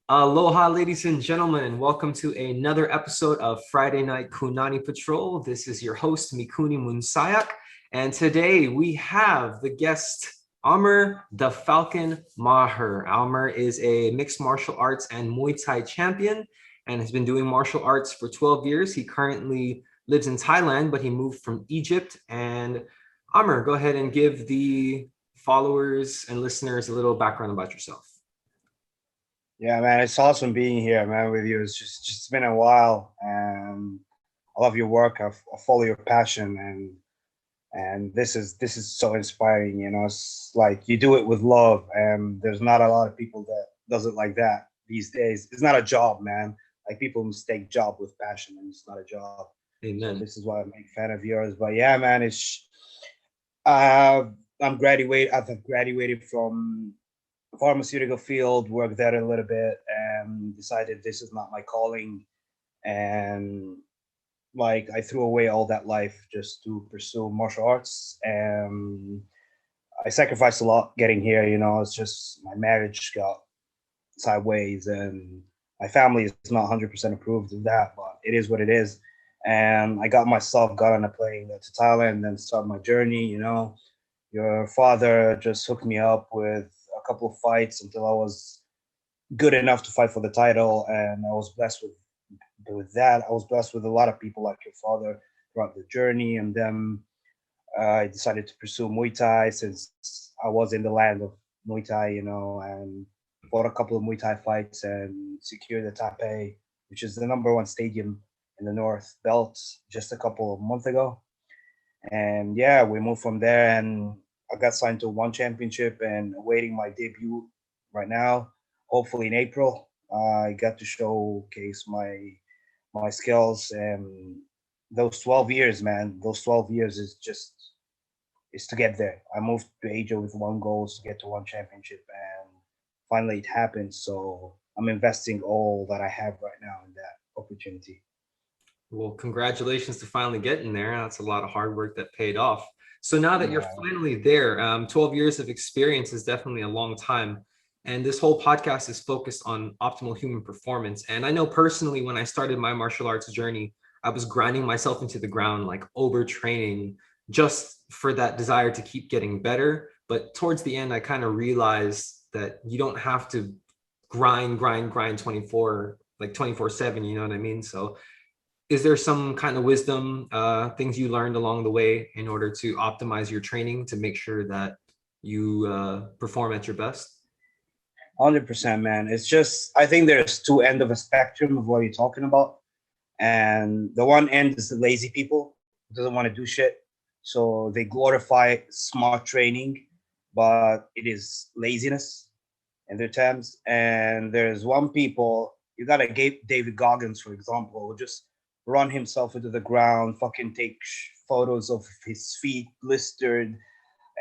Aloha, ladies and gentlemen, and welcome to another episode of Friday Night KunaniPatrol. This is your host, Mikuni Munsayak, and today we have the guest, Amr the Falcon Maher. Amr is a mixed martial arts and Muay Thai champion and has been doing martial arts for 12 years. He currently lives in Thailand, but he moved from Egypt. And Amr, go ahead and give the followers and listeners a little background about yourself. Yeah, man, it's awesome being here, man, with you. It's been a while, and I love your work. I follow your passion, and this is so inspiring. It's like you do it with love, and there's not a lot of people that does it like that these days. It's not a job, man. Like people mistake job with passion, and it's not a job. So Amen. this is why I'm a big fan of yours. But yeah, man, it's uh, I've graduated from pharmaceutical field, worked there a little bit, and decided this is not my calling. And like I threw away all that life just to pursue martial arts. And I sacrificed a lot getting here. It's just my marriage got sideways, and my family is not 100% approved of that, but it is what it is. And I got on a plane to Thailand, and then started my journey. Your father just hooked me up with a couple of fights until I was good enough to fight for the title, and I was blessed with that. I was blessed with a lot of people like your father throughout the journey, and then I decided to pursue Muay Thai since I was in the land of Muay Thai, and fought a couple of Muay Thai fights and secured the Taipei, which is the number one stadium in the North Belt, just a couple of months ago. And yeah, we moved from there, and I got signed to one championship and awaiting my debut right now. Hopefully in April, I got to showcase my skills. And those 12 years, man, those 12 years is to get there. I moved to Asia with one goal is to get to one championship, and finally it happened. So I'm investing all that I have right now in that opportunity. Well, congratulations to finally getting there. That's a lot of hard work that paid off. So now that you're Yeah, finally there, 12 years of experience is definitely a long time. And this whole podcast is focused on optimal human performance. And I know personally, when I started my martial arts journey, I was grinding myself into the ground, like overtraining just for that desire to keep getting better. But towards the end, I kind of realized that you don't have to grind 24, like 24/7, you know what I mean? So is there some kind of wisdom, things you learned along the way in order to optimize your training to make sure that you perform at your best? 100%, man. It's just I think there's two end of a spectrum of what you're talking about, and the one end is the lazy people who doesn't want to do shit, so they glorify smart training, but it is laziness in their terms. And there's one people, you got to David Goggins, for example, who just run himself into the ground, fucking take photos of his feet blistered,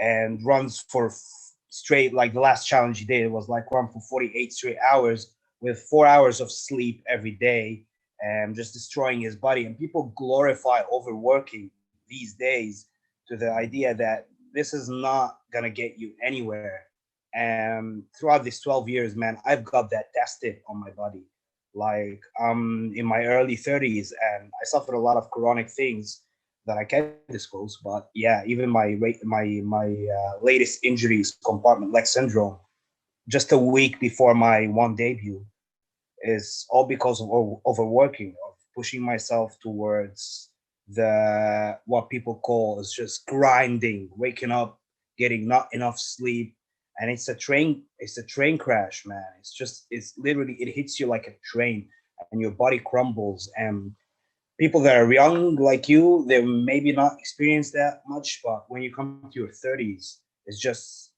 and runs for straight, like the last challenge he did was like run for 48 straight hours with 4 hours of sleep every day, and just destroying his body. And people glorify overworking these days to the idea that this is not gonna get you anywhere. And throughout these 12 years, man, I've got that tested on my body. Like I'm in my early 30s, and I suffered a lot of chronic things that I can disclose. But yeah, even my latest injury is compartment leg syndrome. Just a week before my one debut is all because of overworking, of pushing myself towards the what people call is just grinding, waking up, getting not enough sleep, and it's a train crash, man. It's literally it hits you like a train, and your body crumbles. And people that are young like you, they maybe not experience that much, but when you come to your 30s, it's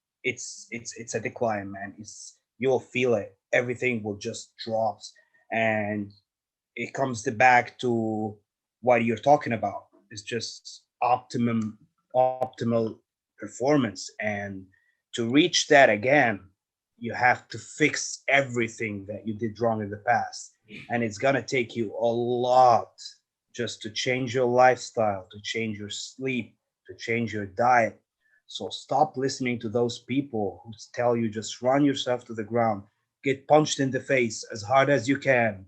a decline, man. You'll feel it. Everything will just drops, and it comes back to what you're talking about. It's just optimal performance, and to reach that again, you have to fix everything that you did wrong in the past, and it's gonna take you a lot just to change your lifestyle, to change your sleep, to change your diet. So stop listening to those people who tell you just run yourself to the ground. get punched in the face as hard as you can,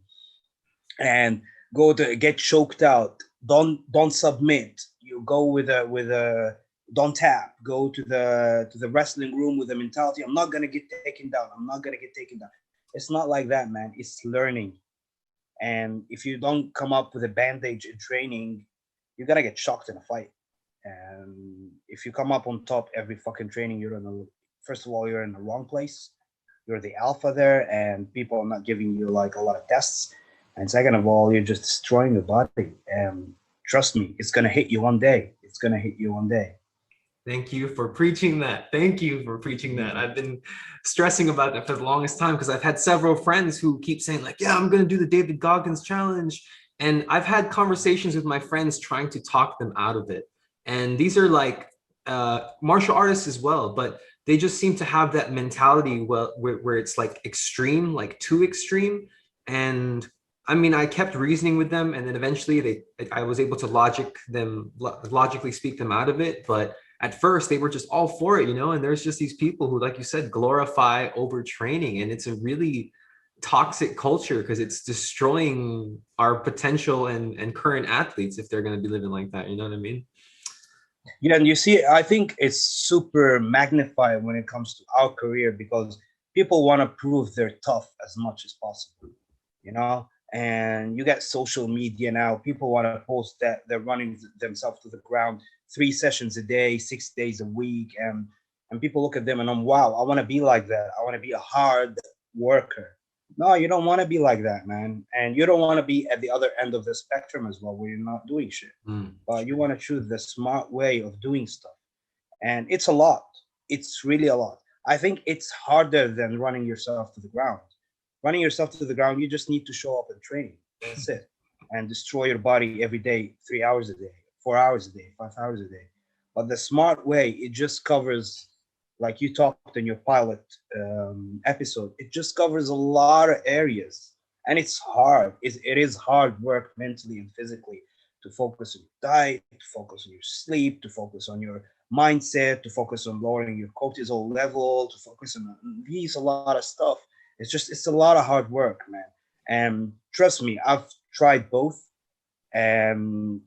and go to get choked out. Don't submit. You go with a don't tap. Go to the wrestling room with the mentality, I'm not gonna get taken down. I'm not gonna get taken down. It's not like that, man. It's learning. And if you don't come up with a bandage in training, you're gonna get shocked in a fight. And if you come up on top every fucking training, you're in the first of all, you're in the wrong place. You're the alpha there, and people are not giving you like a lot of tests. And second of all, you're just destroying your body. And trust me, it's gonna hit you one day. It's gonna hit you one day. Thank you for preaching that. Thank you for preaching that. I've been stressing about that for the longest time because I've had several friends who keep saying like, yeah, I'm going to do the David Goggins challenge. And I've had conversations with my friends trying to talk them out of it. And these are like martial artists as well, but they just seem to have that mentality where it's like extreme, like too extreme. And I mean, I kept reasoning with them, and then eventually I was able to logically speak them out of it. But at first they were just all for it, you know, and there's just these people who, like you said, glorify overtraining, and it's a really toxic culture because it's destroying our potential and current athletes if they're going to be living like that. You know what I mean? Yeah, and you see, I think it's super magnified when it comes to our career because people want to prove they're tough as much as possible, you know? And you get social media now, people want to post that they're running themselves to the ground 3 sessions a day, 6 days a week. And people look at them and I'm, wow, I want to be like that. I want to be a hard worker. No, you don't want to be like that, man. And you don't want to be at the other end of the spectrum as well, where you're not doing shit. But you want to choose the smart way of doing stuff. And it's a lot. It's really a lot. I think it's harder than running yourself to the ground. Running yourself to the ground, you just need to show up and train. That's it. And destroy your body every day, 3 hours a day, 4 hours a day, 5 hours a day. But the smart way, it just covers, like you talked in your pilot episode, it just covers a lot of areas. And it's hard. It is hard work mentally and physically to focus on your diet, to focus on your sleep, to focus on your mindset, to focus on lowering your cortisol level, to focus on these a lot of stuff. It's a lot of hard work, man. And trust me, I've tried both. And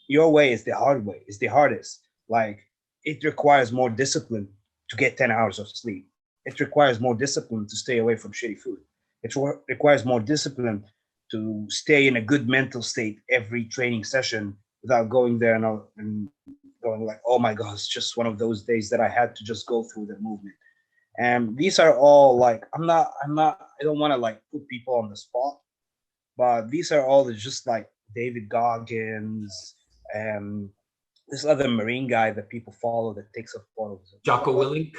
your way is the hard way. It's the hardest. Like it requires more discipline to get 10 hours of sleep. It requires more discipline to stay away from shitty food. It requires more discipline to stay in a good mental state every training session without going there and going like, oh my God, it's just one of those days that I had to just go through the movement. And these are all like, I don't want to like put people on the spot, but these are all just like David Goggins and this other Marine guy that people follow that takes up photos. Jocko Willink.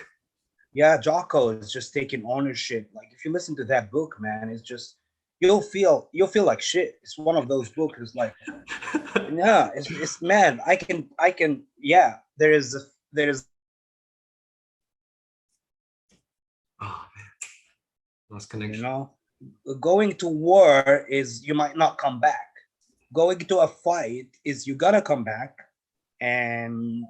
Yeah, Jocko is just taking ownership. Like if you listen to that book, man, it's just you'll feel like shit. It's one of those books. It's like, yeah, it's man. I can. Yeah, there is. Oh man, lost connection. You know, going to war is you might not come back. Going to a fight is you gotta come back, and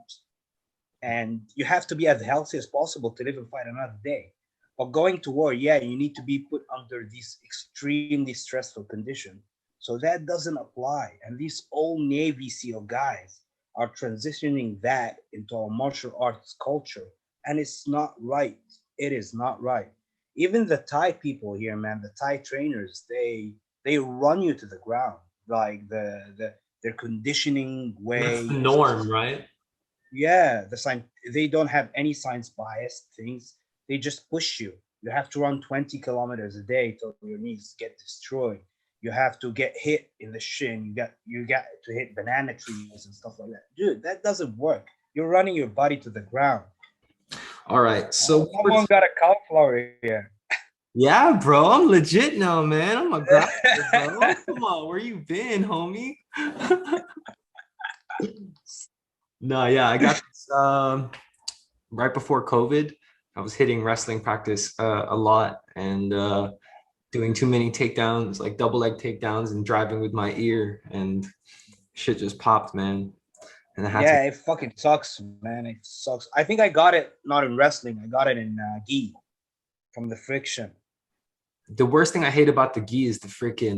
you have to be as healthy as possible to live and fight another day. But going to war, yeah, you need to be put under these extremely stressful conditions. So that doesn't apply. And these old Navy SEAL guys are transitioning that into a martial arts culture. And it's not right. It is not right. Even the Thai people here, man, the Thai trainers, they run you to the ground. Like their conditioning That's way the is norm, just, right? yeah, they don't have any science biased things. They just push you. You have to run 20 kilometers a day till your knees get destroyed. You have to get hit in the shin. You got to hit banana trees and stuff like that. Dude, that doesn't work. You're running your body to the ground. All right. So Someone got a cauliflower here. yeah, bro, I'm legit now, man. I'm a grappler, bro. Come on, where you been, homie? No, yeah, I got this right before COVID. I was hitting wrestling practice a lot and doing too many takedowns, like double leg takedowns, and driving with my ear, and shit just popped, man. And I had Yeah, to. it fucking sucks, man. It sucks. I think I got it not in wrestling. I got it in gi from the friction. The worst thing I hate about the gi is the freaking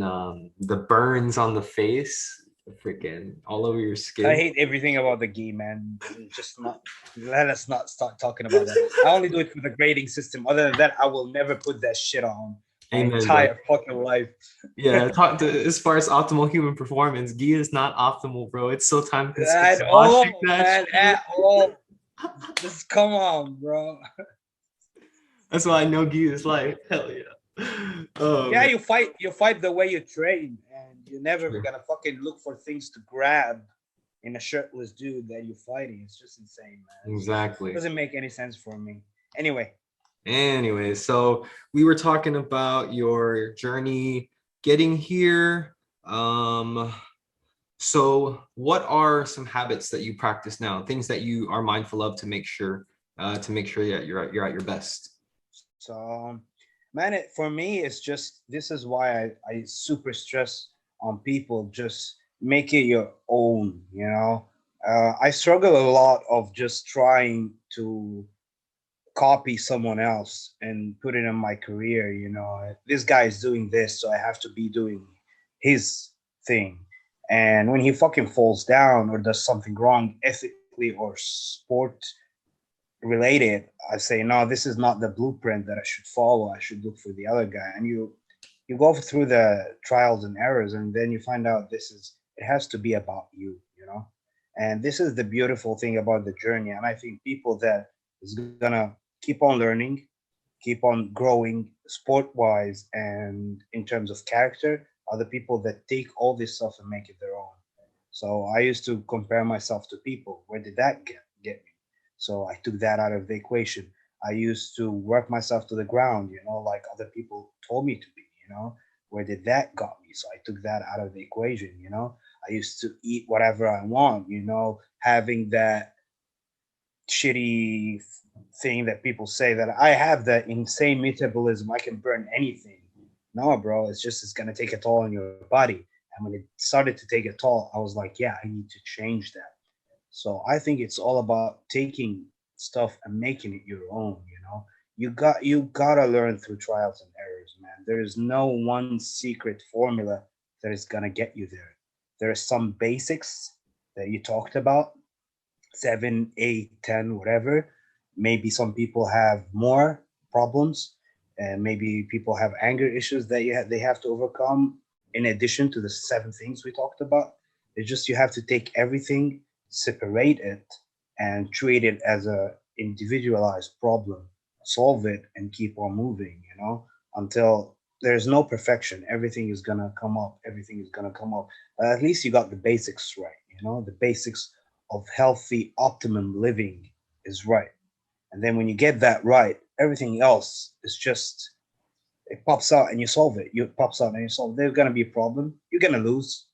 the burns on the face, the freaking all over your I skin. hate everything about the gi, man. Just not. Let us not start talking about that. I only do it for the grading system. Other than that, I will never put that shit on my Amen, bro. entire fucking life. Yeah, as far as optimal human performance, gi is not optimal, bro. It's so time consuming At washing all, that man. shit. At all. Just come on, bro. That's why I know gi is life. Hell yeah. Oh Yeah, man. you fight the way you train, and you're never Sure. gonna fucking look for things to grab in a shirtless dude that you're fighting. It's just insane, man. It just Exactly. doesn't make any sense for me. Anyway, Anyway, so we were talking about your journey getting here. So what are some habits that you practice now? Things that you are mindful of to make sure that you're at your best. so man, for me, it's just this is why I super stress on people. Just make it your own. I struggle a lot of just trying to copy someone else and put it in my career. This guy is doing this, so I have to be doing his thing. And when he fucking falls down or does something wrong ethically or sport related, I say, no, this is not the blueprint that I should follow. I should look for the other guy. And you go through the trials and errors, and then you find out it has to be about you. And this is the beautiful thing about the journey. And I think people that is gonna keep on learning, keep on growing sport wise and in terms of character are the people that take all this stuff and make it their own. So I used to compare myself to people. Where did that get me? So I took that out of the equation. I used to work myself to the ground, like other people told me to be. Where did that got me? So I took that out of the equation. I used to eat whatever I want, having that shitty thing that people say that I have the insane metabolism, I can burn anything. No, bro, it's gonna take a toll on your body. And when it started to take a toll, I was like, yeah, I need to change that. So I think it's all about taking stuff and making it your own. You gotta learn through trials and errors, man. There is no one secret formula that is gonna get you there. There are some basics that you talked about, 7, 8, 10, whatever. Maybe some people have more problems, and maybe people have anger issues that they have to overcome. In addition to the 7 things we talked about, it's just you have to take everything, separate it, and treat it as a individualized problem, solve it, and keep on moving. Until there's no perfection. Everything is gonna come up. Everything is gonna come up. At least you got the basics right. The basics of healthy optimum living is right. And then when you get that right, everything else is just it pops out and you solve it. You pops out and you solve it. There's gonna be a problem. You're gonna lose.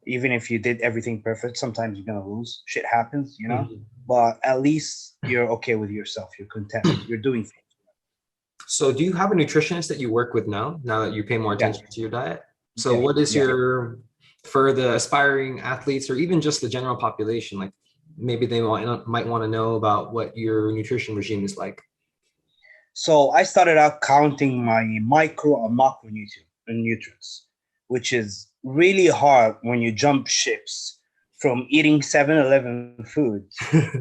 Even if you did everything perfect, sometimes you're gonna lose. Shit happens. Mhm. But at least you're okay with yourself. You're content. You're doing things. So do you have a nutritionist that you work with now that you pay more Yeah, attention to your diet? So yeah, what is yeah. your, for the aspiring athletes or even just the general population, like maybe they might want to know about what your nutrition regime is like? So I started out counting my micro and macro nutrients, which is really hard when you jump ships from eating 7-Eleven food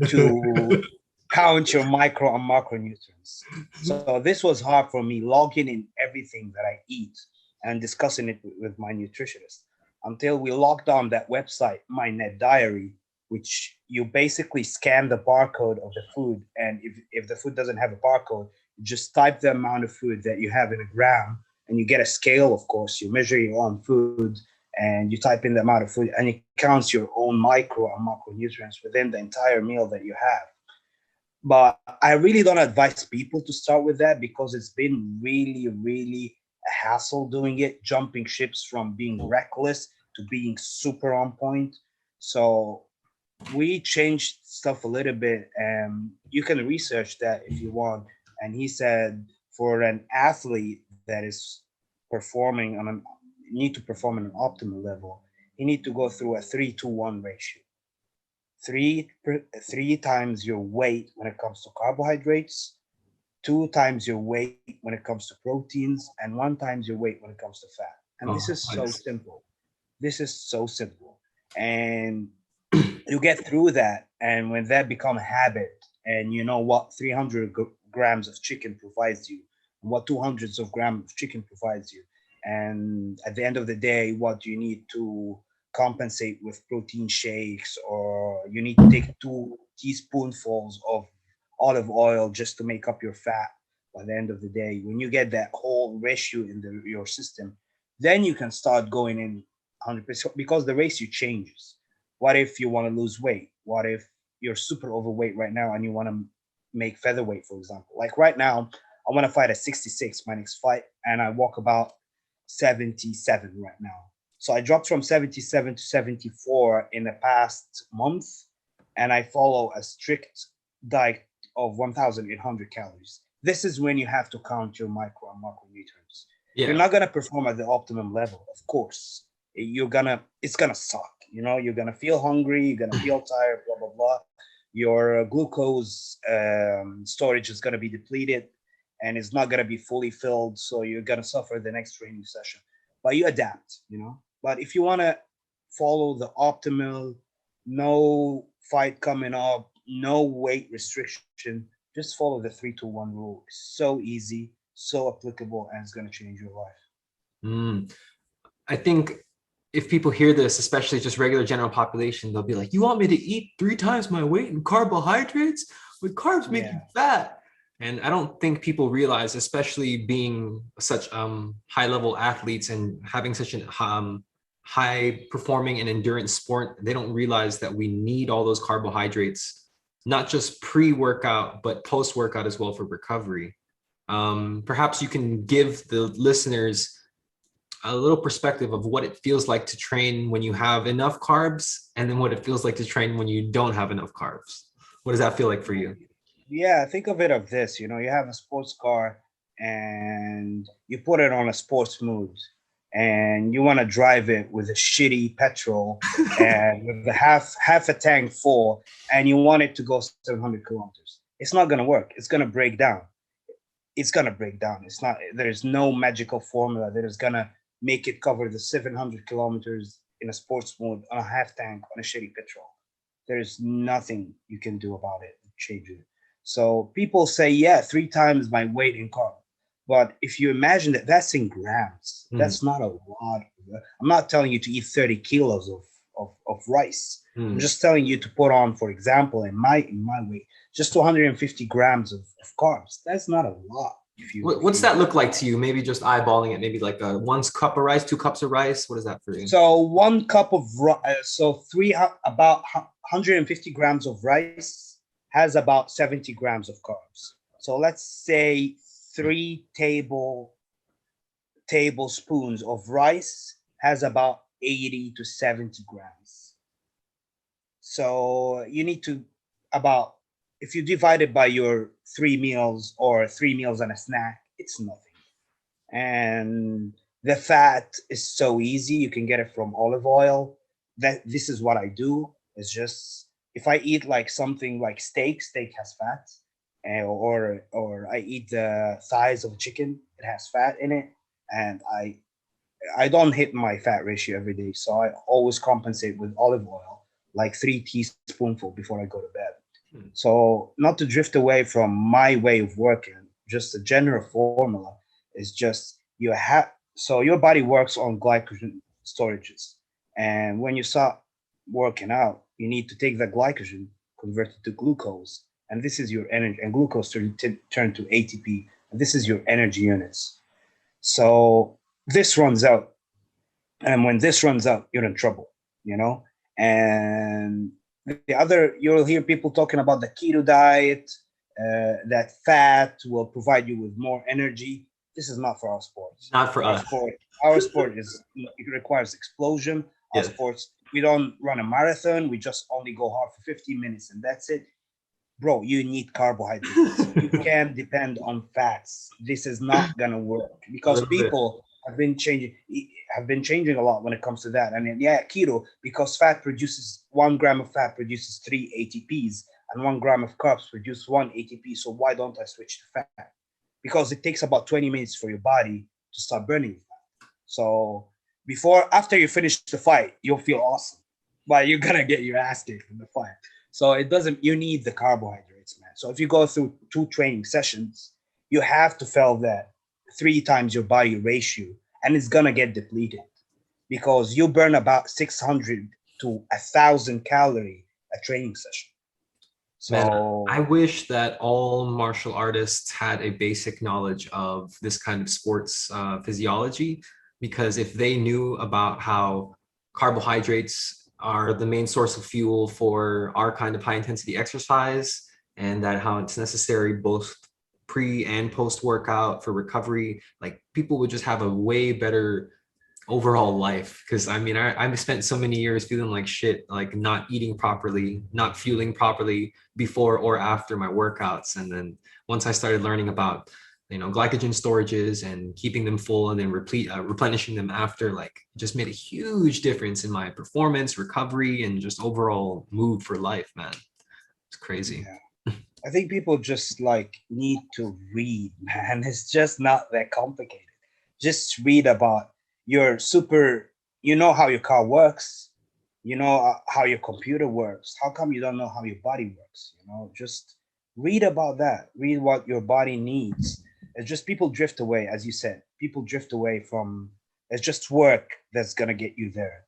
to count your micro and macronutrients. So this was hard for me logging in everything that I eat and discussing it with my nutritionist until we logged on that website, my net diary, which you basically scan the barcode of the food. And if the food doesn't have a barcode, you just type the amount of food that you have in a gram and you get a scale, of course. You measure your own food and you type in the amount of food and it counts your own micro and macronutrients within the entire meal that you have. But I really don't advise people to start with that because it's been really, really a hassle doing it, jumping ships from being reckless to being super on point. So we changed stuff a little bit, and you can research that if you want. And he said for an athlete that is performing on an need to perform at an optimal level, you need to go through a 3-to-1 ratio. Three times your weight when it comes to carbohydrates, two times your weight when it comes to proteins, and one times your weight when it comes to fat. And this Oh, is so nice. simple. This is so simple. And you get through that. And when that become a habit, and you know what 300 grams of chicken provides you, and what 200 of grams of chicken provides you, and at the end of the day, what you need to compensate with protein shakes, or you need to take 2 teaspoonfuls of olive oil just to make up your fat. By the end of the day, when you get that whole ratio in your system, then you can start going in 100%, because the ratio changes. What if you want to lose weight? What if you're super overweight right now and you want to make featherweight, for example? Like right now, I want to fight at 66, my next fight, and I walk about 77 right now. So I dropped from 77 to 74 in the past month, and I follow a strict diet of 1,800 calories. This is when you have to count your micro and macronutrients. You're Yeah. not gonna perform at the optimum level, of course. It's gonna suck. You know, you're gonna feel hungry, you're gonna feel tired, blah blah blah. Your glucose storage is gonna be depleted, and it's not gonna be fully filled. So you're gonna suffer the next training session. But you adapt, you know. But if you wanna follow the optimal, no fight coming up, no weight restriction, just follow the 3-2-1 rule. It's so easy, so applicable, and it's gonna change your life. Mm. I think if people hear this, especially just regular general population, they'll be like, "You want me to eat 3 times my weight in carbohydrates? Would carbs make you Yeah. fat?" And I don't think people realize, especially being such high level athletes and having such an high performing and endurance sport, they don't realize that we need all those carbohydrates, not just pre workout, but post workout as well for recovery. Perhaps you can give the listeners a little perspective of what it feels like to train when you have enough carbs, and then what it feels like to train when you don't have enough carbs. What does that feel like for you? Yeah, think of it of this. You know, you have a sports car and you put it on a sports mode, and you want to drive it with a shitty petrol and with the half a tank full, and you want it to go 700 kilometers. It's not going to work. It's going to break down. It's going to break down. It's not, there's no magical formula that is going to make it cover the 700 kilometers in a sports mode on a half tank on a shitty petrol. There's nothing you can do about it to change it. So people say, yeah, 3 times my weight in carb. But if you imagine that that's in grams, Mm, that's not a lot. I'm not telling you to eat 30 kilos of rice. I'm mm. just telling you to put on, for example, in my weight, just 250 grams of carbs. That's not a lot. What's that look like to you? Maybe just eyeballing it. Maybe like a 1 cup of rice, 2 cups of rice. What is that for you? So 1 cup of so three about 150 grams of rice has about 70 grams of carbs. So let's say 3 tablespoons of rice has about 80 to 70 grams. So you need to about, if you divide it by your 3 meals or 3 meals and a snack, it's nothing. And the fat is so easy. You can get it from olive oil. That this is what I do. It's just, if I eat like something like steak has fat, or I eat the thighs of chicken, it has fat in it, and I don't hit my fat ratio every day, so I always compensate with olive oil, like 3 teaspoonful before I go to bed. Hmm. So not to drift away from my way of working, just a general formula is just you have, so your body works on glycogen storages, and when you start working out, you need to take the glycogen, convert it to glucose, and this is your energy, and glucose turn to ATP, and this is your energy units. So this runs out, and when this runs out, you're in trouble, you know. And the other, you'll hear people talking about the keto diet, that fat will provide you with more energy. This is not for our sports. Not for Our us. sport, our sport is, it requires explosion. Our Yes. sports, we don't run a marathon. We just only go hard for 15 minutes, and that's it. Bro, you need carbohydrates. You can't depend on fats. This is not gonna work, A because little bit. people have been changing a lot when it comes to that. And yeah, keto, because fat produces 1 gram of fat produces 3 ATPs, and 1 gram of carbs produce 1 ATP. So why don't I switch to fat? because it takes about 20 minutes for your body to start burning fat. So after you finish the fight, you'll feel awesome, but you're gonna get your ass kicked in the fight. So it doesn't. You need the carbohydrates, man. So if you go through 2 training sessions, you have to fill that 3 times your body ratio, and it's gonna get depleted because you burn about 600 to 1,000 calorie a training session. Man, I So wish that all martial artists had a basic knowledge of this kind of sports physiology, because if they knew about how carbohydrates are the main source of fuel for our kind of high intensity exercise, and that how it's necessary both pre and post workout for recovery, like people would just have a way better overall life. Because I mean, I've spent so many years feeling like shit, like not eating properly, not fueling properly before or after my workouts. And then once I started learning about, glycogen storages and keeping them full and then replenishing them after, like just made a huge difference in my performance, recovery, and just overall mood for life, man. It's crazy. yeah, I think people just like need to read, man. It's just not that complicated. Just read about your super, you know how your car works, you know how your computer works. How come you don't know how your body works? Just read about that. Read what your body needs. It's just people drift away, as you said. People drift away from, it's just work that's gonna get you there.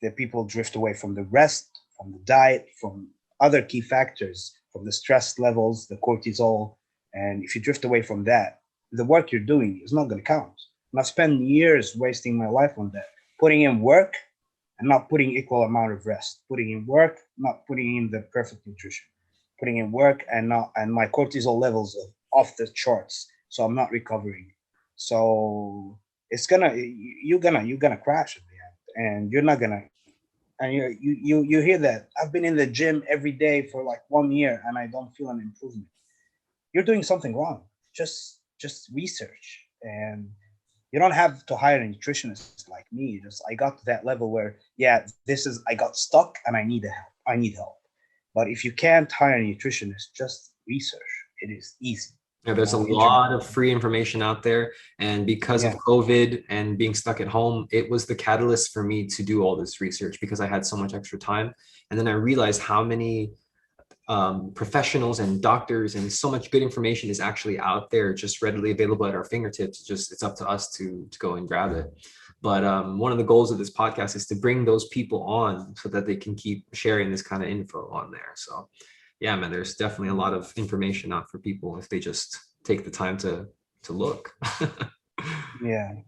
That people drift away from the rest, from the diet, from other key factors, from the stress levels, the cortisol. And if you drift away from that, the work you're doing is not going to count. And I've spent years wasting my life on that, putting in work and not putting equal amount of rest, putting in work, not putting in the perfect nutrition, putting in work and my cortisol levels are off the charts. So I'm not recovering. So you're gonna crash at the end, and you're not gonna. And you hear that I've been in the gym every day for like 1 year and I don't feel an improvement. You're doing something wrong. Just research, and you don't have to hire a nutritionist like me. Just I got to that level where I got stuck and I need help. But if you can't hire a nutritionist, just research. It is easy. Yeah, there's a Internet. lot of free information out there. And because of Yeah. COVID and being stuck at home, it was the catalyst for me to do all this research because I had so much extra time. And then I realized how many professionals and doctors and so much good information is actually out there, just readily available at our fingertips. It's up to us to go and grab it. But one of the goals of this podcast is to bring those people on so that they can keep sharing this kind of info on there. So yeah, man, there's definitely a lot of information out for people if they just take the time to look. Yeah.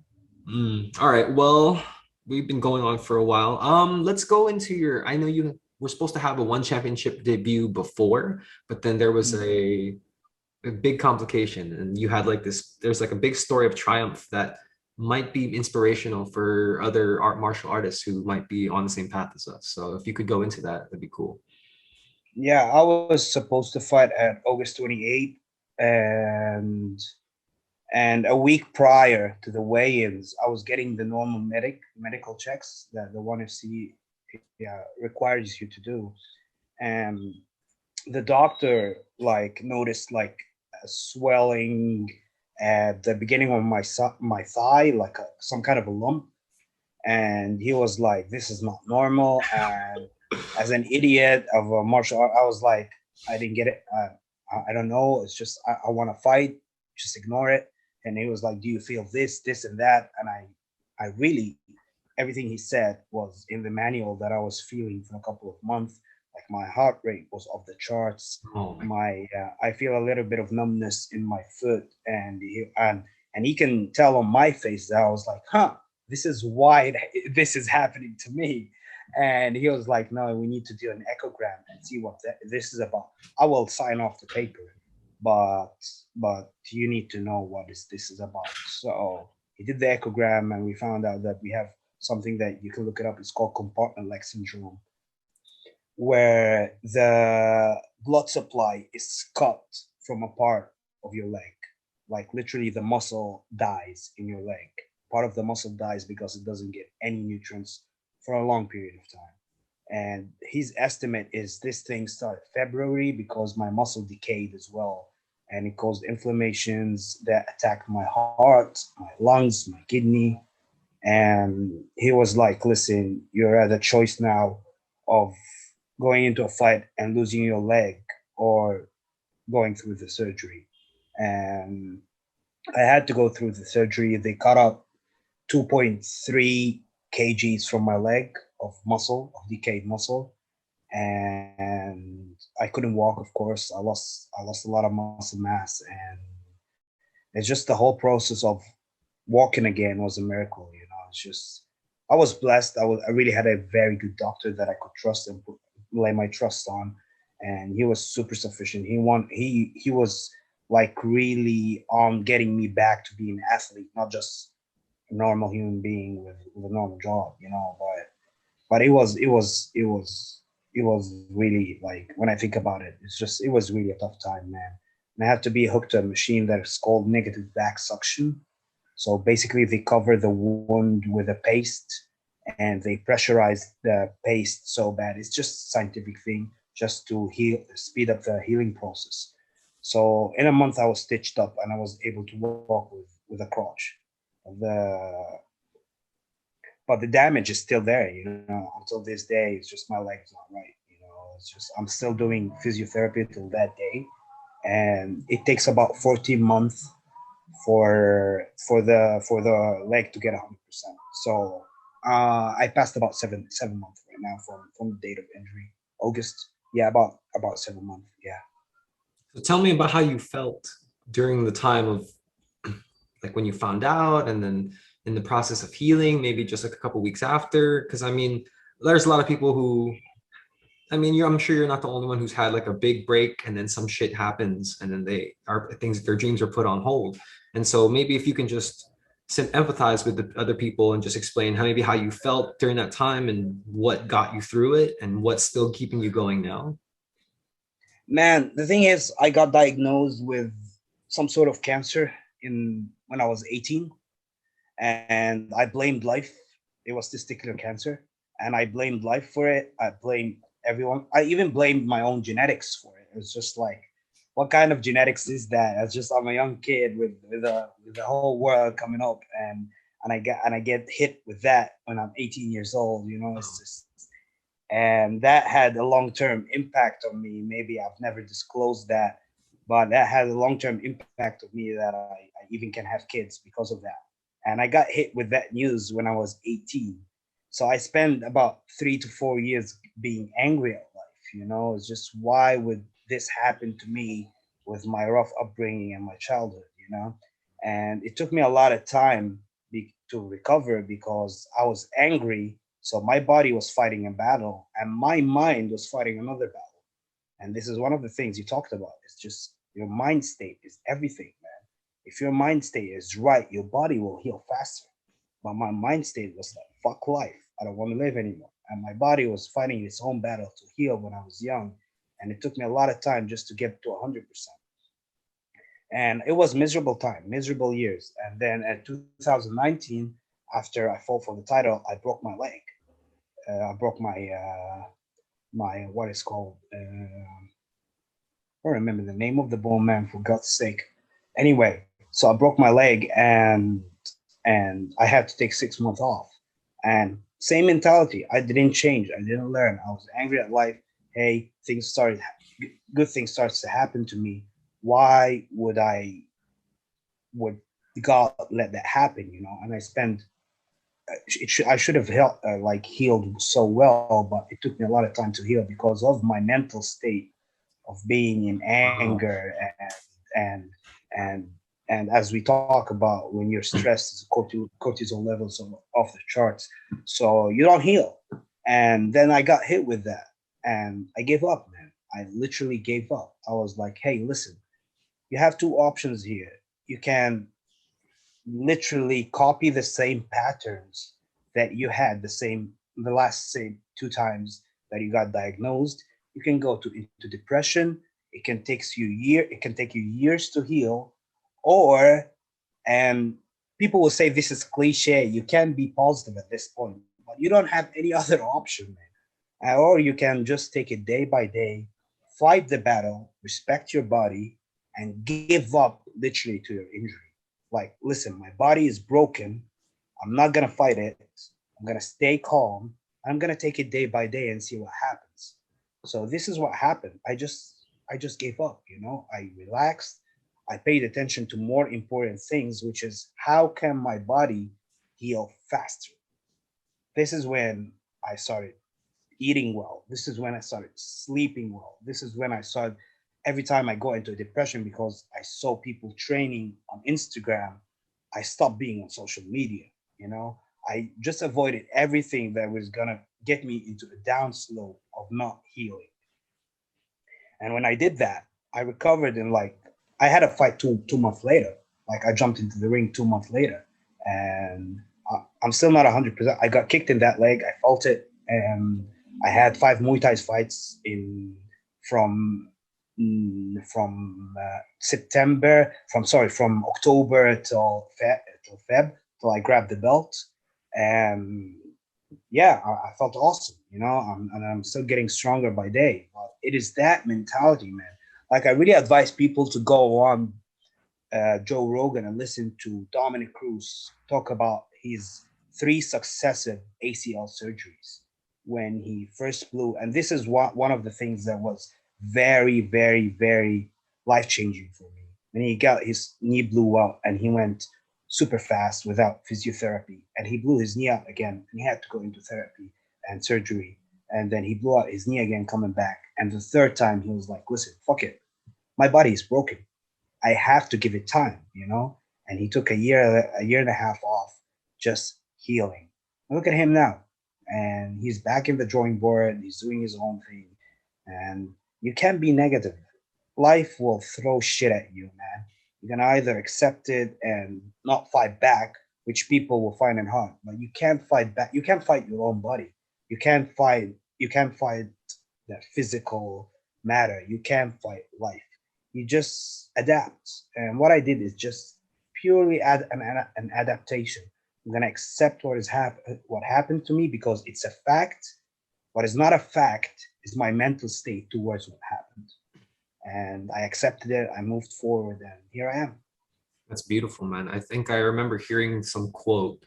All right. Well, we've been going on for a while. Let's go into your. I know you were supposed to have a one championship debut before, but then there was a big complication, and you had like this. There's like a big story of triumph that might be inspirational for other martial artists who might be on the same path as us. So if you could go into that, that'd be cool. Yeah, I was supposed to fight at August 28th, and a week prior to the weigh-ins, I was getting the normal medical checks that the ONE FC requires you to do, and the doctor like noticed like a swelling at the beginning of my thigh, like some kind of a lump, and he was like, "This is not normal." And as an idiot of a martial art, I was like, "I didn't get it. I don't know. It's just I want to fight. Just ignore it." And he was like, "Do you feel this, and that?" And I really, everything he said was in the manual that I was feeling for a couple of months. Like my heart rate was off the charts. Oh my. I feel a little bit of numbness in my foot, and he can tell on my face that I was like, "Huh, this is why this is happening to me." And he was like, "No, we need to do an echogram and see what this is about. I will sign off the paper, but you need to know what this is about." So he did the echogram, and we found out that we have something that you can look it up. It's called compartment leg syndrome, where the blood supply is cut from a part of your leg. Like literally the muscle dies in your leg. Part of the muscle dies because it doesn't get any nutrients for a long period of time. And his estimate is this thing started February because my muscle decayed as well. and it caused inflammations that attacked my heart, my lungs, my kidney. And he was like, listen, you're at a choice now of going into a fight and losing your leg or going through the surgery. And I had to go through the surgery. They cut up 2.3 kgs from my leg of muscle, of decayed muscle. And I couldn't walk, of course. I lost a lot of muscle mass. And it's just the whole process of walking again was a miracle. It's just, I was blessed. I really had a very good doctor that I could trust and lay my trust on, and he was super sufficient. He was like really on getting me back to being an athlete, not just a normal human being with a normal job. But it was really, like, when I think about it, it was really a tough time, man. And I had to be hooked to a machine that's called negative back suction. So basically, they cover the wound with a paste and they pressurize the paste so bad. It's just a scientific thing, just to speed up the healing process. So in a month, I was stitched up and I was able to walk with a crutch. The but the damage is still there, until this day. It's just my leg's not right. It's just, I'm still doing physiotherapy till that day, and it takes about 14 months for the leg to get 100%. So I passed about seven months right now from the date of injury, August. Yeah, about 7 months. Yeah. So tell me about how you felt during the time of like when you found out, and then in the process of healing, maybe just like a couple weeks after. Because I mean, there's a lot of people who, I mean, I'm sure you're not the only one who's had like a big break and then some shit happens and then their dreams are put on hold. And so maybe if you can just empathize with the other people and just explain how you felt during that time and what got you through it and what's still keeping you going now. Man, the thing is, I got diagnosed with some sort of cancer in when I was 18, and I blamed life. It was testicular cancer, and I blamed life for it. I blamed everyone. I even blamed my own genetics for it. It was just like, what kind of genetics is that? It's just, I'm a young kid with the whole world coming up, and I get hit with that when I'm 18 years old. It's just, and that had a long-term impact on me. Maybe I've never disclosed that, but that had a long-term impact on me that I even can have kids because of that. And I got hit with that news when I was 18. So I spent about 3 to 4 years being angry at life. It's just, why would this happen to me with my rough upbringing and my childhood. And it took me a lot of time to recover, because I was angry. So my body was fighting a battle and my mind was fighting another battle. And this is one of the things you talked about. It's just, your mind state is everything, man. If your mind state is right, your body will heal faster. But my mind state was like, fuck life. I don't want to live anymore. And my body was fighting its own battle to heal when I was young. And it took me a lot of time just to get to 100%. And it was miserable time, miserable years. And then in 2019, after I fought for the title, I broke my leg. I broke my what is called. I don't remember the name of the bone, man. For God's sake. Anyway, so I broke my leg, and I had to take 6 months off. And same mentality. I didn't change. I didn't learn. I was angry at life. Hey, good things starts to happen to me. Why would God let that happen? And I should have healed so well, but it took me a lot of time to heal because of my mental state of being in Wow. anger, and and and as we talk about, when you're stressed, cortisol levels are off the charts, so you don't heal. And then I got hit with that, and I gave up, man. I literally gave up. I was like, hey, listen, you have two options here. You can literally copy the same patterns that you had the last, say, 2 times that you got diagnosed. You can go into depression. It can take you years to heal. Or, and people will say this is cliche, you can be positive at this point, but you don't have any other option, man. Or you can just take it day by day, fight the battle, respect your body, and give up literally to your injury. Like, listen, my body is broken. I'm not going to fight it. I'm going to stay calm. I'm going to take it day by day and see what happens. So this is what happened. I just gave up, I relaxed. I paid attention to more important things, which is how can my body heal faster? This is when I started eating well. This is when I started sleeping well. This is when I started every time I go into a depression because I saw people training on Instagram, I stopped being on social media. I just avoided everything that was gonna get me into a down slope of not healing. And when I did that, I recovered in like I had a fight two months later. Like I jumped into the ring 2 months later, and I'm still not 100%. I got kicked in that leg. I felt it, and I had 5 Muay Thai fights in from September. From October till Feb till I grabbed the belt, and yeah, I felt awesome. And I'm still getting stronger by day. But it is that mentality, man. Like I really advise people to go on Joe Rogan and listen to Dominic Cruz talk about his 3 successive ACL surgeries when he first blew. And this is one of the things that was very, very, very life-changing for me. When he got his knee blew out and he went super fast without physiotherapy, and he blew his knee out again, and he had to go into therapy and surgery. And then he blew out his knee again coming back. And the third time he was like, listen, fuck it. My body is broken. I have to give it time. And he took a year and a half off just healing. Look at him now. And he's back in the drawing board. He's doing his own thing. And you can't be negative. Life will throw shit at you, man. You can either accept it and not fight back, which people will find it hard. But you can't fight back. You can't fight your own body. You can't fight that physical matter. You can't fight life. You just adapt. And what I did is just purely add an adaptation. I'm gonna accept what happened to me because it's a fact. What is not a fact is my mental state towards what happened. And I accepted it. I moved forward, and here I am. That's beautiful, man. I think I remember hearing some quote,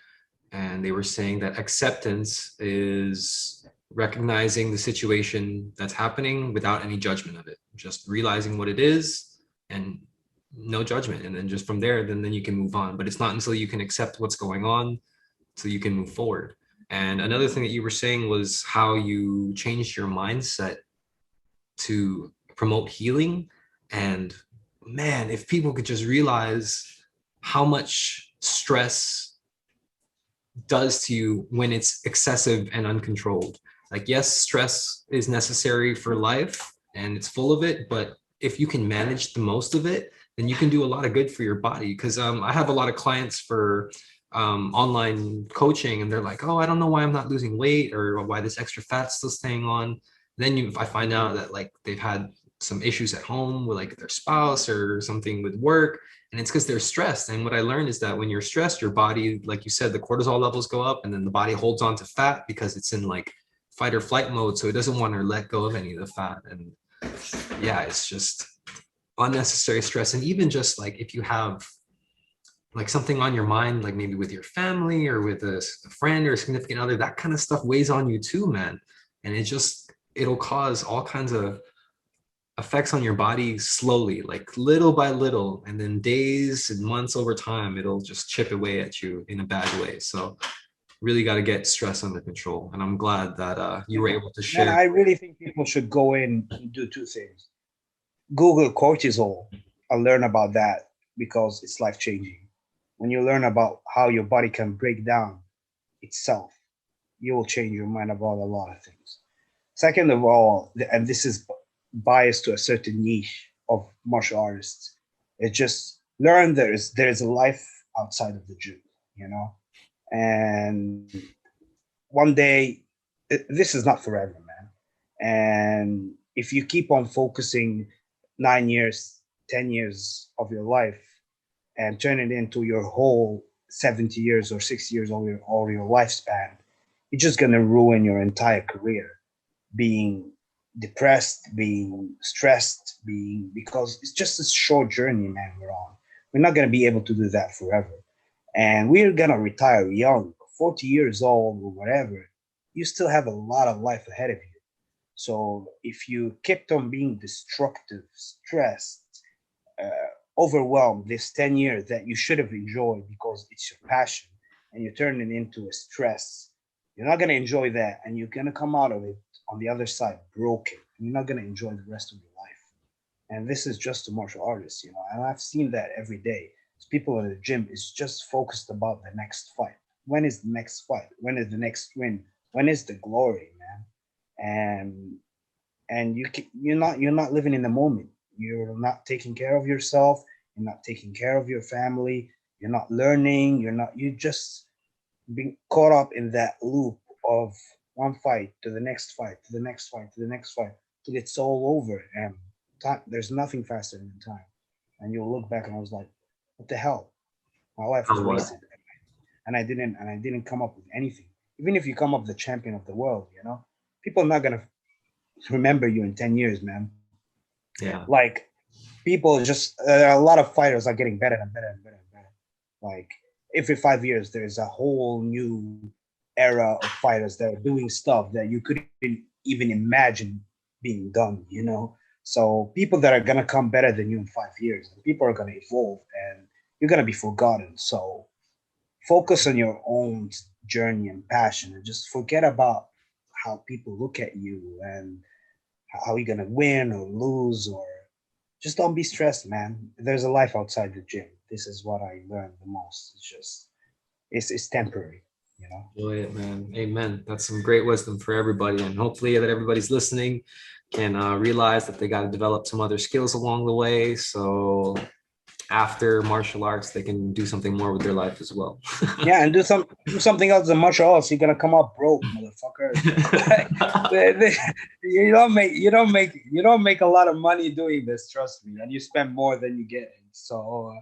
and they were saying that acceptance is recognizing the situation that's happening without any judgment of it, just realizing what it is and no judgment. And then just from there, then you can move on. But it's not until you can accept what's going on so you can move forward. And another thing that you were saying was how you changed your mindset to promote healing. And man, if people could just realize how much stress does to you when it's excessive and uncontrolled. Like, yes, stress is necessary for life and it's full of it, but if you can manage the most of it, then you can do a lot of good for your body. Because I have a lot of clients for online coaching, and they're like, oh, I don't know why I'm not losing weight or why this extra fat's still staying on. Then I find out that like they've had some issues at home with like their spouse or something with work, and it's because they're stressed. And what I learned is that when you're stressed, your body, like you said, the cortisol levels go up, and then the body holds on to fat because it's in like fight or flight mode, so it doesn't want to let go of any of the fat. And yeah, it's just unnecessary stress. And even just like if you have like something on your mind, like maybe with your family or with a friend or a significant other, that kind of stuff weighs on you too, man. And it'll cause all kinds of effects on your body slowly, like little by little, and then days and months over time, it'll just chip away at you in a bad way. So really got to get stress under control. And I'm glad that you were able to Man, share. I really think people should go in and do 2 things. Google cortisol and learn about that because it's life changing. When you learn about how your body can break down itself, you will change your mind about a lot of things. Second of all, and this is biased to a certain niche of martial artists, it's just learn there is a life outside of the gym, you know? And one day, this is not forever, man. And if you keep on focusing 9 years, 10 years of your life and turn it into your whole 70 years or 60 years or your lifespan, you're just going to ruin your entire career being depressed, being stressed, being, because it's just a short journey, man, we're on. We're not going to be able to do that forever. And we're going to retire young, 40 years old or whatever. You still have a lot of life ahead of you. So if you kept on being destructive, stressed, uh, overwhelmed this 10 years that you should have enjoyed because it's your passion, and you turn it into a stress, you're not going to enjoy that. And you're going to come out of it on the other side broken. And you're not going to enjoy the rest of your life. And this is just a martial artist, you know, and I've seen that every day. People in the gym is just focused about the next fight. When is the next fight? When is the next win? When is the glory, man? And you're not living in the moment. You're not taking care of yourself. You're not taking care of your family. You're not learning. You just being caught up in that loop of one fight to the next fight to the next fight to the next fight till it's all over. And time, there's nothing faster than time. And you'll look back and I was like, what the hell? My life was Oh, what? wasted, and I didn't come up with anything. Even if you come up the champion of the world, you know, people are not gonna remember you in 10 years, man. Yeah. Like people just a lot of fighters are getting better and better and better and better. Like every 5 years, there's a whole new era of fighters that are doing stuff that you couldn't even imagine being done. You know, so people that are gonna come better than you in 5 years, and people are gonna evolve, and you're gonna be forgotten. So focus on your own journey and passion, and just forget about how people look at you and how you're gonna win or lose, or just don't be stressed, man. There's a life outside the gym. This is what I learned the most. It's just it's temporary, you know. Enjoy it, man. Amen. That's some great wisdom for everybody. And hopefully that everybody's listening can realize that they got to develop some other skills along the way. So after martial arts, they can do something more with their life as well. Yeah, and do something else than martial arts. You're gonna come up broke, motherfucker. You don't make a lot of money doing this. Trust me, and you spend more than you get. So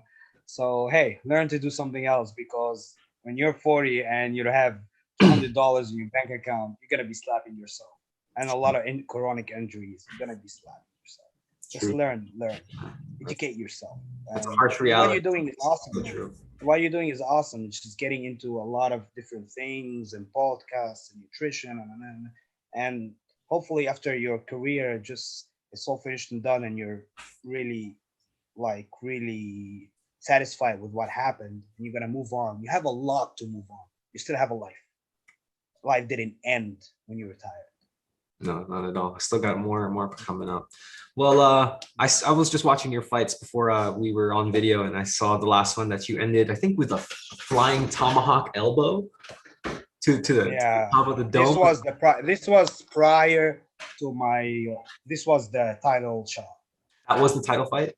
hey, learn to do something else, because when you're 40 and you have $200 in your bank account, you're gonna be slapping yourself, and a lot of chronic injuries. You're gonna be slapping yourself. Just True. learn, educate yourself, That's a and harsh what reality. you're doing is awesome. True. What you're doing is awesome. It's just getting into a lot of different things and podcasts and nutrition, and hopefully after your career just is all finished and done, and you're really really satisfied with what happened, and you're gonna move on. You have a lot to move on. You still have a life. Life didn't end when you retired. No, not at all. I still got more and more coming up. Well, I was just watching your fights before we were on video, and I saw the last one that you ended, I think, with a flying tomahawk elbow to the Yeah, top of the dome. this was prior to my. This was the title shot. That was the title fight.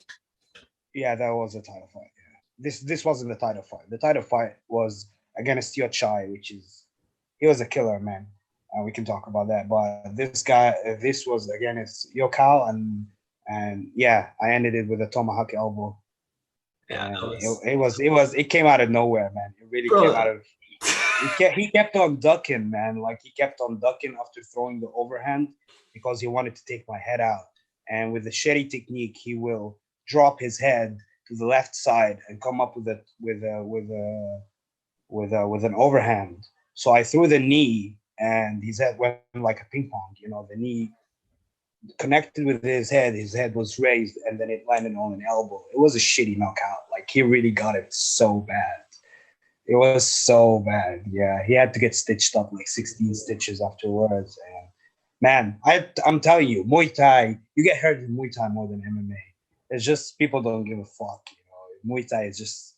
Yeah, that was a title fight. Yeah. This wasn't the title fight. The title fight was against Tio Chai, which is he was a killer, man. We can talk about that. But this guy, this was against Yokal, and yeah, I ended it with a tomahawk elbow, Yeah, and that was, it came out of nowhere, man. It really came out bro. of. He kept on ducking, man. Like he kept on ducking after throwing the overhand because he wanted to take my head out. And with the shetty technique, he will drop his head to the left side and come up with an overhand. So I threw the knee, and his head went like a ping pong. You know, the knee connected with his head. His head was raised, and then it landed on an elbow. It was a shitty knockout. Like he really got it so bad. It was so bad. Yeah, he had to get stitched up like 16 stitches afterwards. And man, I'm telling you, Muay Thai, you get hurt in Muay Thai more than MMA. It's just people don't give a fuck. You know, Muay Thai is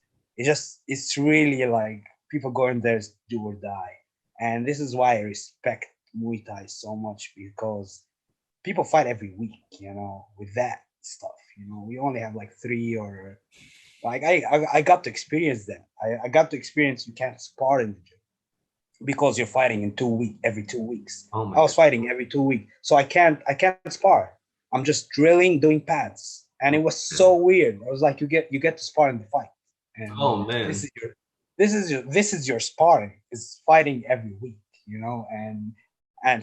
it's really like people go in there do or die. And this is why I respect Muay Thai so much, because people fight every week. You know, with that stuff. You know, we only have like three or like I got to experience that. I got to experience you can't spar in the gym because you're fighting in 2 week every 2 weeks. Oh my I was god. fighting every 2 weeks, so I can't spar. I'm just drilling, doing pads, and it was so weird. I was like, you get to spar in the fight, and Oh man. this is your sparring. It's fighting every week, you know, and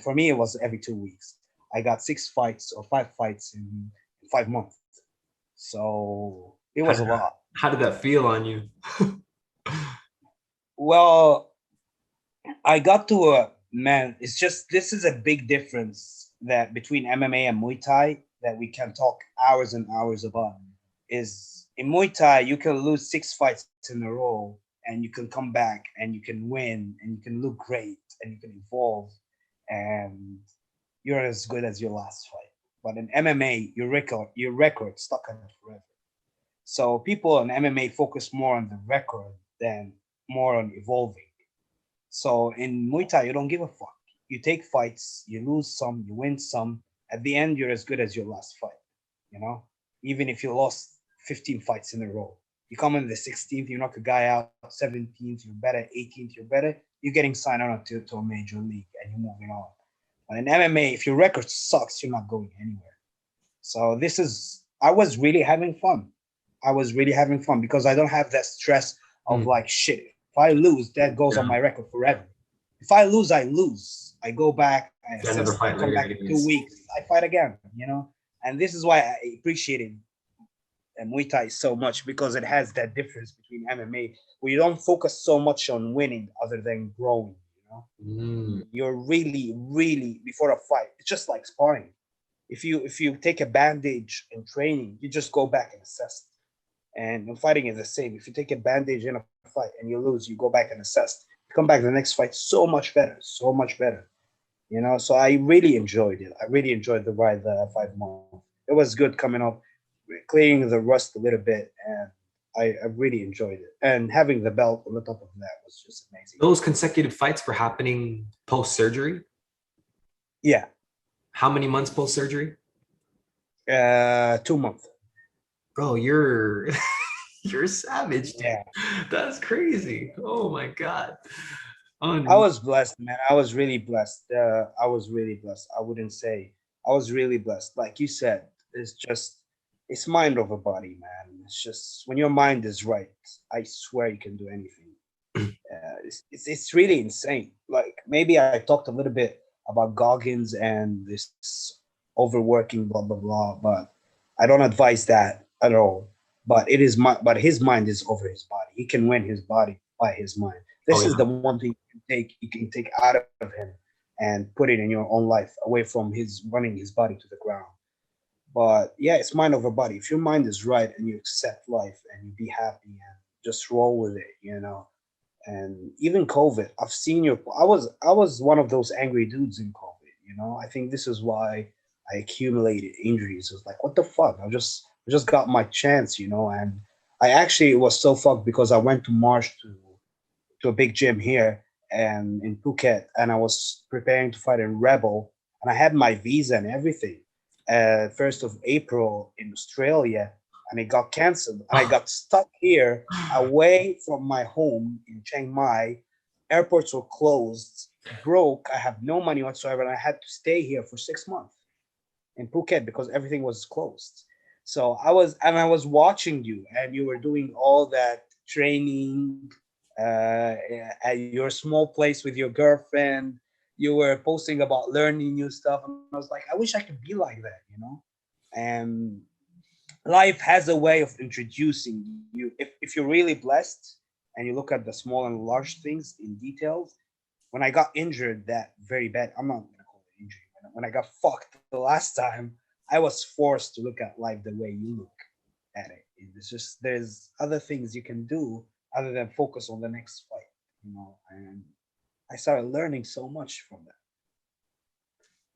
for me it was every 2 weeks. I got 6 fights or 5 fights in 5 months. So it How was a did that, lot. how did that feel on you? Well, I got to a man. It's just this is a big difference that between MMA and Muay Thai that we can talk hours and hours about. Is in Muay Thai you can lose 6 fights in a row and you can come back and you can win and you can look great and you can evolve and you're as good as your last fight. But in MMA, your record stuck in it forever. So people in MMA focus more on the record than more on evolving. So in Muay Thai, you don't give a fuck. You take fights, you lose some, you win some. At the end, you're as good as your last fight. You know, even if you lost 15 fights in a row, you come in the 16th, you knock a guy out. 17th, you're better. 18th, you're better. You're getting signed on to a major league, and you're moving on. But in MMA, if your record sucks, you're not going anywhere. So this is, I was really having fun. I was really having fun because I don't have that stress of Mm, like, shit, if I lose, that goes on my yeah. record forever. If I lose, I lose. I go back, I Got another assess, I fight come later back in two anyways. weeks, I fight again, you know? And this is why I appreciated Muay Thai so much because it has that difference between MMA where you don't focus so much on winning other than growing, you know? Mm. You're really, really, before a fight, it's just like sparring. If you take a bandage in training, you just go back and assess. And in fighting is the same. If you take a bandage in a fight and you lose, you go back and assess. You come back the next fight so much better, so much better. You know, so I really enjoyed it. I really enjoyed the ride the 5 months. It was good coming up, clearing the rust a little bit, and I really enjoyed it. And having the belt on the top of that was just amazing. Those consecutive fights were happening post surgery. Yeah, How many months post surgery? 2 months. Bro, you're you're savage, dude. Yeah, That's crazy. Oh my God. I On was blessed, man. I was really blessed. I was really blessed. I wouldn't say I was really blessed. Like you said, it's mind over body, man. It's just when your mind is right, I swear you can do anything. It's really insane. Like maybe I talked a little bit about Goggins and this overworking, blah blah blah, but I don't advise that at all. But his mind is over his body. He can win his body by his mind. oh This is yeah. the one thing you can take out of him and put it in your own life, away from his running his body to the ground. But yeah, it's mind over body. If your mind is right and you accept life and you be happy and just roll with it, and even COVID, I was one of those angry dudes in COVID. I think this is why I accumulated injuries. It was like, what the fuck? I just got my chance, and I actually was so fucked because I went to March to a big gym here and in Phuket, and I was preparing to fight in Rebel, and I had my visa and everything. 1st of April in Australia, and it got cancelled, and I got stuck here away from my home in Chiang Mai. Airports were closed, broke. I have no money whatsoever, and I had to stay here for 6 months in Phuket because everything was closed. So I was watching you, and you were doing all that training at your small place with your girlfriend. You were posting about learning new stuff, and I was like, I wish I could be like that. And life has a way of introducing you. If you're really blessed and you look at the small and large things in details, when I got injured that very bad, I'm not gonna call it injury. When I got fucked the last time, I was forced to look at life the way you look at it. It's just there's other things you can do other than focus on the next fight. And I started learning so much from that.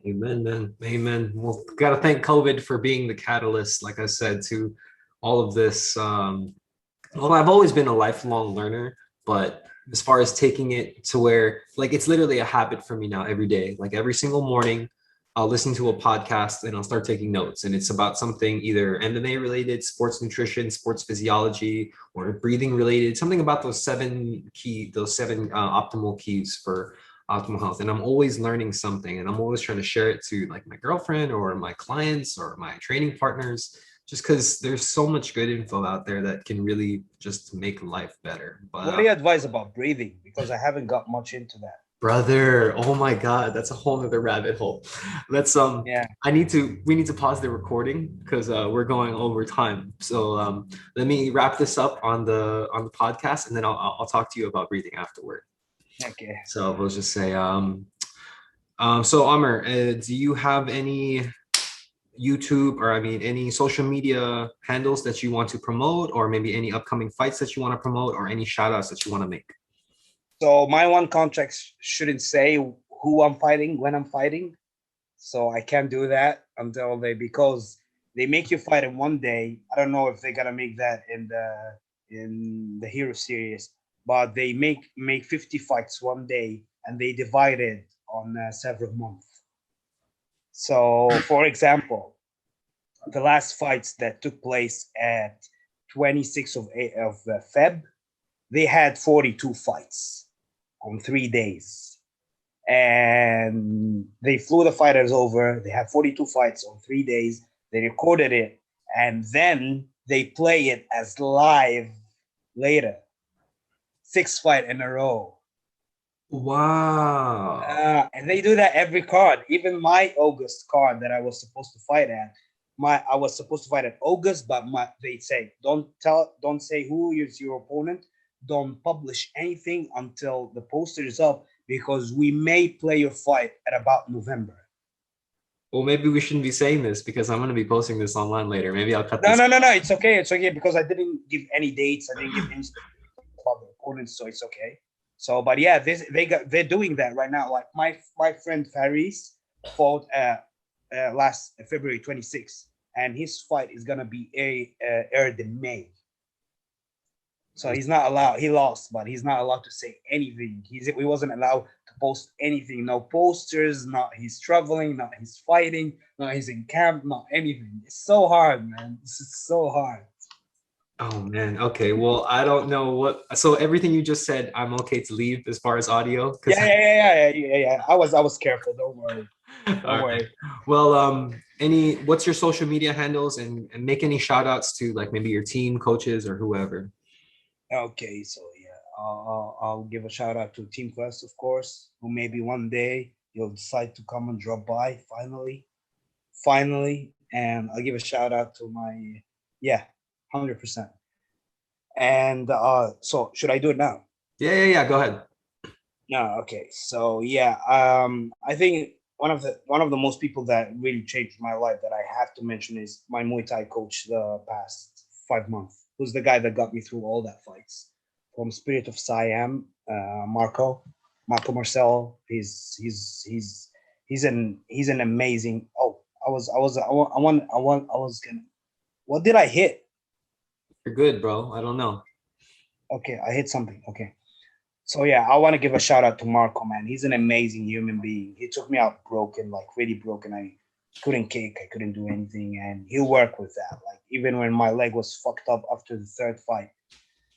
Amen, man. Amen. Well, gotta thank COVID for being the catalyst, like I said, to all of this. Well, I've always been a lifelong learner, but as far as taking it to where, like, it's literally a habit for me now every day. Like every single morning, I'll listen to a podcast and I'll start taking notes. And it's about something either MMA related, sports nutrition, sports physiology, or breathing related, something about those seven optimal keys for optimal health. And I'm always learning something and I'm always trying to share it to like my girlfriend or my clients or my training partners just because there's so much good info out there that can really just make life better. But What do you advise about breathing? Because I haven't got much into that. Brother, oh my God, that's a whole nother rabbit hole. Let's Yeah. we need to pause the recording because we're going over time. So let me wrap this up on the podcast, and then I'll talk to you about breathing afterward. Okay. So we'll just say so Amr, do you have any YouTube or I mean any social media handles that you want to promote, or maybe any upcoming fights that you want to promote, or any shout outs that you want to make? So my one contract shouldn't say who I'm fighting, when I'm fighting. So I can't do that until because they make you fight in one day. I don't know if they're gonna make that in the Hero series, but they make 50 fights one day and they divide it on several months. So for example, the last fights that took place at 26th of Feb, they had 42 fights on 3 days. And they flew the fighters over. They had 42 fights on 3 days. They recorded it, and then they play it as live later. 6 fight in a row. Wow. And they do that every card. Even my August card that I was supposed to fight at, I was supposed to fight at August, but they say don't say who is your opponent, don't publish anything until the poster is up because we may play your fight at about November. Well, maybe we shouldn't be saying this because I'm going to be posting this online later. Maybe I'll cut No, this. no, no, no. It's okay. It's okay because I didn't give any dates. I didn't give any specifics about the opponents, so it's okay. So, but yeah, they're doing that right now. Like my friend Faris fought last February 26th, and his fight is gonna be aired in May. So he's not allowed. He lost, but he's not allowed to say anything. He wasn't allowed to post anything. No posters. Not he's traveling. Not he's fighting. Not he's in camp. Not anything. It's so hard, man. This is so hard. Oh man. Okay. Well, I don't know what. So everything you just said, I'm okay to leave as far as audio because. Yeah. I was careful. Don't worry. All Don't right. worry. Well, what's your social media handles and make any shout outs to like maybe your team, coaches, or whoever. Okay, so yeah, I'll give a shout out to Team Quest, of course, who maybe one day you'll decide to come and drop by finally, and I'll give a shout out to my, yeah, 100%. And so should I do it now? Yeah. Go ahead. No, okay. So yeah, I think one of the most people that really changed my life that I have to mention is my Muay Thai coach the past 5 months. Who's the guy that got me through all that fights from Spirit of Siam, Marco Marcel. He's an amazing. Oh, I was gonna. What did I hit? You're good, bro. I don't know. Okay, I hit something. Okay. So yeah, I want to give a shout out to Marco, man. He's an amazing human being. He took me out broken, like really broken. I couldn't kick, I couldn't do anything, and he worked with that. Like even when my leg was fucked up after the third fight,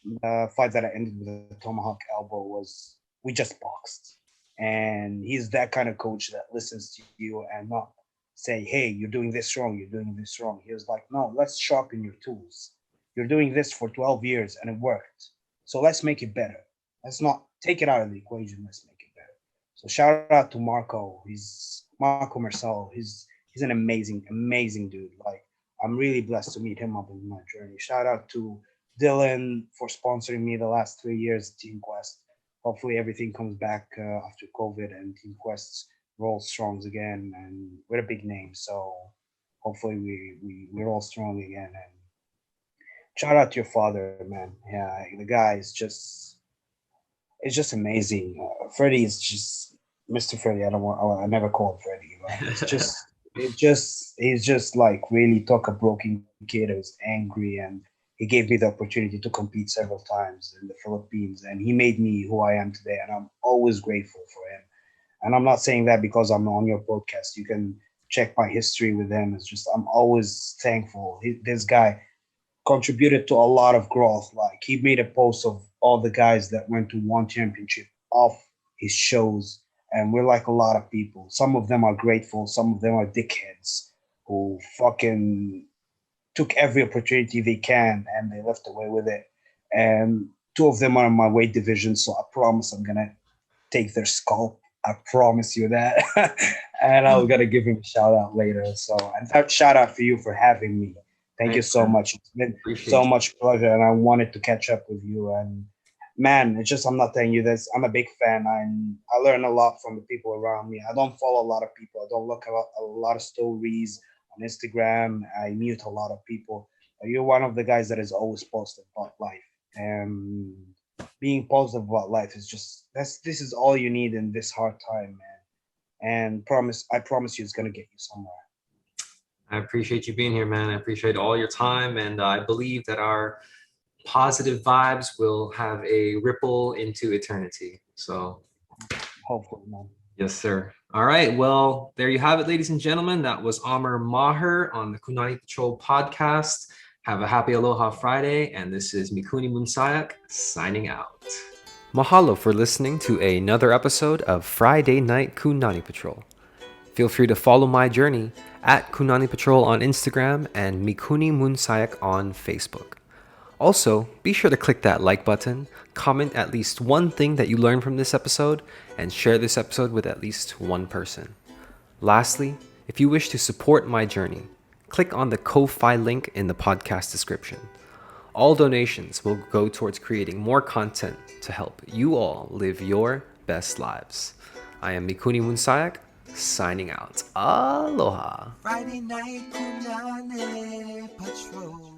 the fight that I ended with a tomahawk elbow was we just boxed. And he's that kind of coach that listens to you and not say, "Hey, you're doing this wrong. You're doing this wrong." He was like, "No, let's sharpen your tools. You're doing this for 12 years and it worked. So let's make it better. Let's not take it out of the equation. Let's make it better." So shout out to Marco. He's Marco Marcel. He's an amazing dude. Like I'm really blessed to meet him up in my journey. Shout out to Dylan for sponsoring me the last 3 years at Team Quest. Hopefully everything comes back after COVID and Team Quest rolls strong again. And we're a big name, so hopefully we're all strong again. And shout out to your father, man. Yeah, the guy is just it's just amazing. Freddie is just Mr. Freddie. I never call him Freddie. Like he's just like really talk a broken kid who's angry, and he gave me the opportunity to compete several times in the Philippines, and he made me who I am today, and I'm always grateful for him. And I'm not saying that because I'm on your podcast. You can check my history with him. It's just I'm always thankful. This guy contributed to a lot of growth. Like he made a post of all the guys that went to one championship off his shows, and we're like a lot of people. Some of them are grateful, some of them are dickheads who fucking took every opportunity they can and they left away with it. And two of them are in my weight division, so I promise I'm gonna take their scalp. I promise you that. And I'm gonna give him a shout out later. So, and that shout out for you for having me. Thank you Thanks, so man. much. It's been so Appreciate you. much pleasure, and I wanted to catch up with you. And man, it's just I'm not telling you this. I'm a big fan. I learn a lot from the people around me. I don't follow a lot of people. I don't look at a lot of stories on Instagram. I mute a lot of people. But you're one of the guys that is always positive about life. And being positive about life is just this is all you need in this hard time, man. And I promise you, it's gonna get you somewhere. I appreciate you being here, man. I appreciate all your time. And I believe that our positive vibes will have a ripple into eternity. So, Hopefully, man. yes, sir. All right. Well, there you have it, ladies and gentlemen. That was Amr Maher on the KunaniPatrol podcast. Have a happy Aloha Friday. And this is Mikuni Munsayak signing out. Mahalo for listening to another episode of Friday Night Kunani Patrol. Feel free to follow my journey at KunaniPatrol on Instagram and Mikuni Munsayak on Facebook. Also, be sure to click that like button, comment at least one thing that you learned from this episode, and share this episode with at least one person. Lastly, if you wish to support my journey, click on the Ko-Fi link in the podcast description. All donations will go towards creating more content to help you all live your best lives. I am Mikuni Munsayak, signing out. Aloha. Friday night, Kunani Patrol.